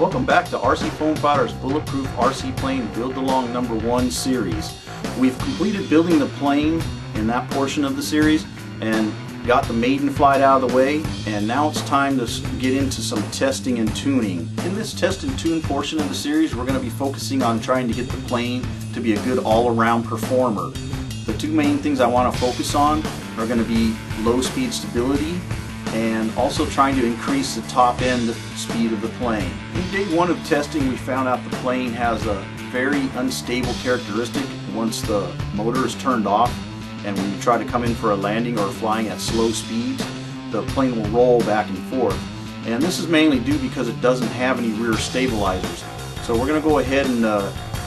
Welcome back to rcFoamFighters Bulletproof RC Plane Build Along #1 series. We've completed building the plane in that portion of the series and got the maiden flight out of the way, and now it's time to get into some testing and tuning. In this test and tune portion of the series, we're going to be focusing on trying to get the plane to be a good all-around performer. The two main things I want to focus on are going to be low speed stability and also trying to increase the top end speed of the plane. In day one of testing, we found out the plane has a very unstable characteristic once the motor is turned off, and when you try to come in for a landing or flying at slow speeds, the plane will roll back and forth. And this is mainly due because it doesn't have any rear stabilizers. So we're going to go ahead and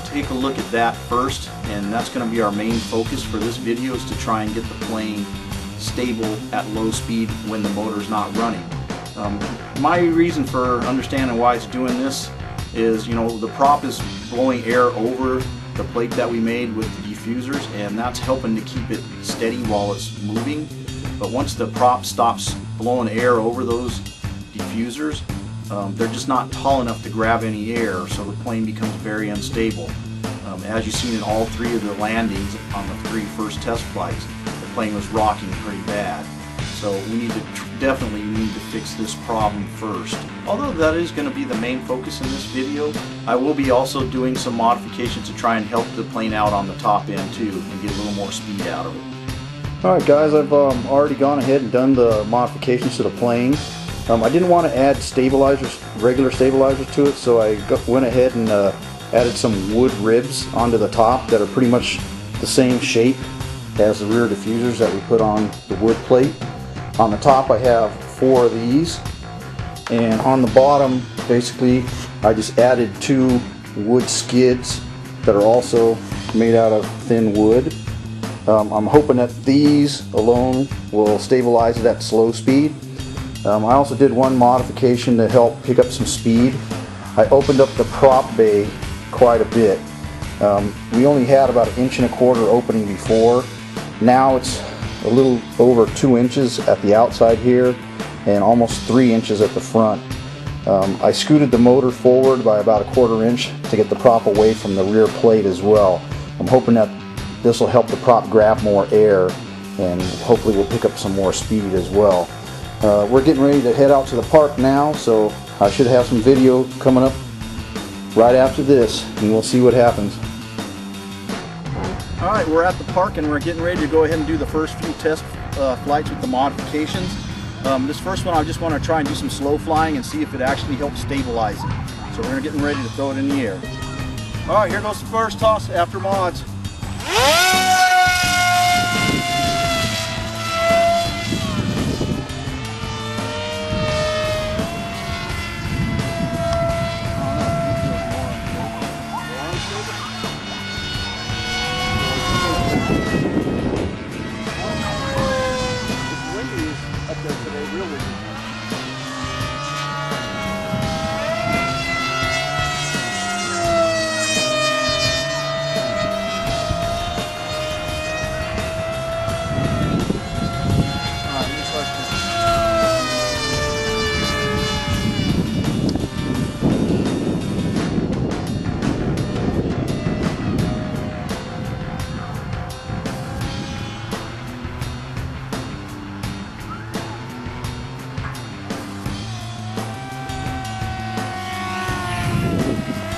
take a look at that first, and that's going to be our main focus for this video, is to try and get the plane stable at low speed when the motor's not running. My reason for understanding why it's doing this is, the prop is blowing air over the plate that we made with the diffusers, and that's helping to keep it steady while it's moving. But once the prop stops blowing air over those diffusers, they're just not tall enough to grab any air, so the plane becomes very unstable. As you've seen in all three of the landings on the three first test flights, the plane was rocking pretty bad. So we definitely need to fix this problem first. Although that is going to be the main focus in this video, I will be also doing some modifications to try and help the plane out on the top end too, and get a little more speed out of it. Alright guys, I've already gone ahead and done the modifications to the plane. I didn't want to add stabilizers, regular stabilizers to it, so I went ahead and added some wood ribs onto the top that are pretty much the same shape as the rear diffusers that we put on the wood plate. On the top I have 4 of these, and on the bottom basically I just added 2 wood skids that are also made out of thin wood. I'm hoping that these alone will stabilize it at slow speed. I also did one modification to help pick up some speed. I opened up the prop bay quite a bit. We only had about 1.25 inch opening before. Now it's a little over 2 inches at the outside here and almost 3 inches at the front. I scooted the motor forward by about 1/4 inch to get the prop away from the rear plate as well. I'm hoping that this will help the prop grab more air, and hopefully we'll pick up some more speed as well. We're getting ready to head out to the park now, so I should have some video coming up right after this, and we'll see what happens. Alright, we're at the park and we're getting ready to go ahead and do the first few test flights with the modifications. This first one I just want to try and do some slow flying and see if it actually helps stabilize it. So we're getting ready to throw it in the air. Alright, here goes the first toss after mods.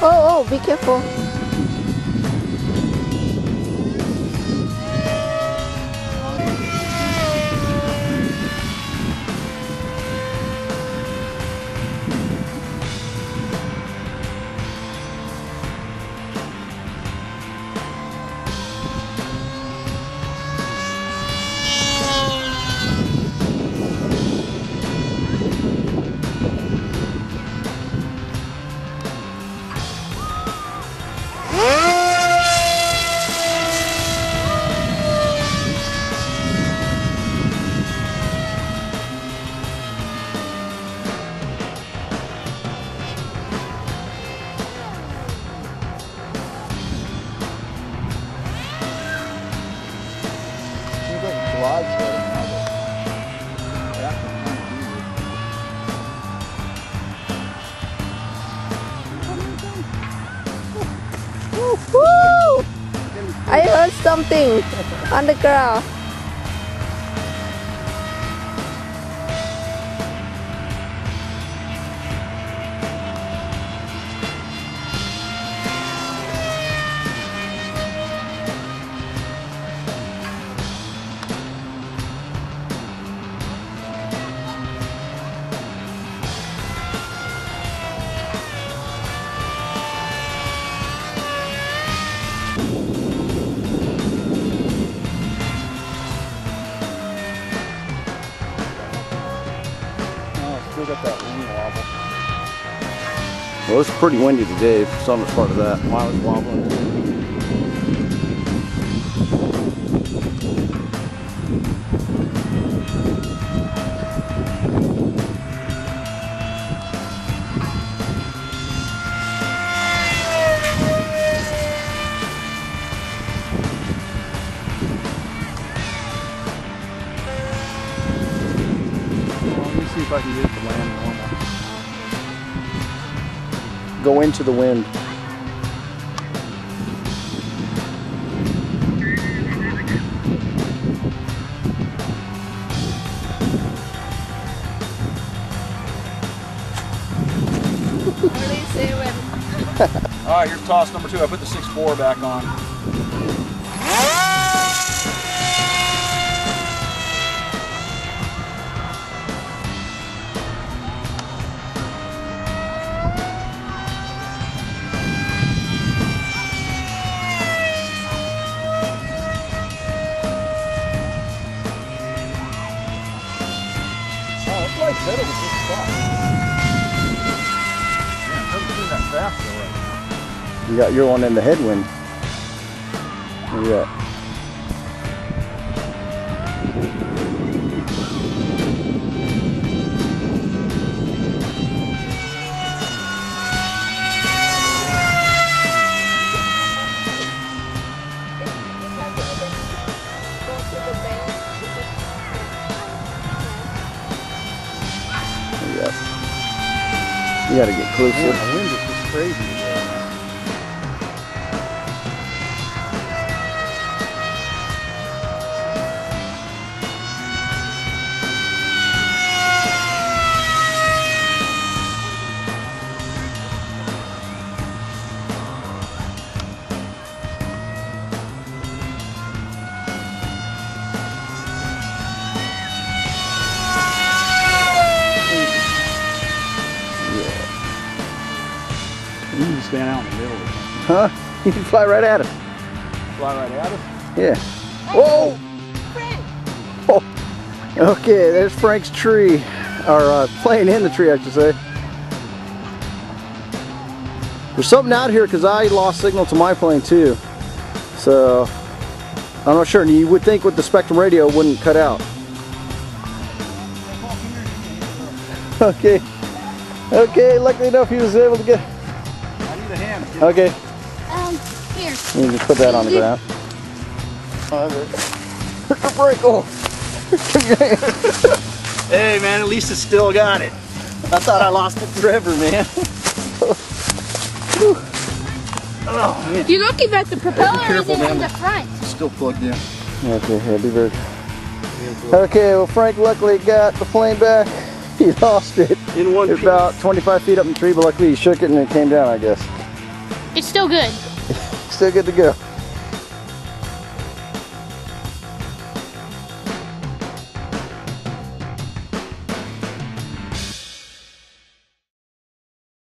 Oh, be careful. Woo! I heard something on the ground. Still got that wind wobble. Well, it's pretty windy today, some is part of that. Why I was wobbling. See if I can get it to land normal. Go into the wind. Alright, here's toss number 2. I put the 6.4 back on. Better with this spot. Yeah, it doesn't seem that fast though, right? You got your one in the headwind. Where you at? You gotta get closer. Man, the wind is just crazy today. You can stand out in the middle or something. Huh? You can fly right at us. Fly right at us? Yeah. Whoa! Frank. Oh. Okay, there's Frank's tree. Or plane in the tree, I should say. There's something out here because I lost signal to my plane too. So, I'm not sure. You would think with the Spectrum radio it wouldn't cut out. Okay. Okay, luckily enough he was able to get... I need a hand. Okay. Here. You can put that on the ground. Break off. Hey man, at least it still got it. I thought I lost it forever, man. Oh, man. You're lucky that the propeller careful, isn't in man. the front. It's still plugged in. Okay, yeah, be very... Okay, well Frank luckily got the plane back. He lost it. In one It's piece. about 25 feet up in the tree, but luckily he shook it and it came down, I guess. It's still good. Still good to go.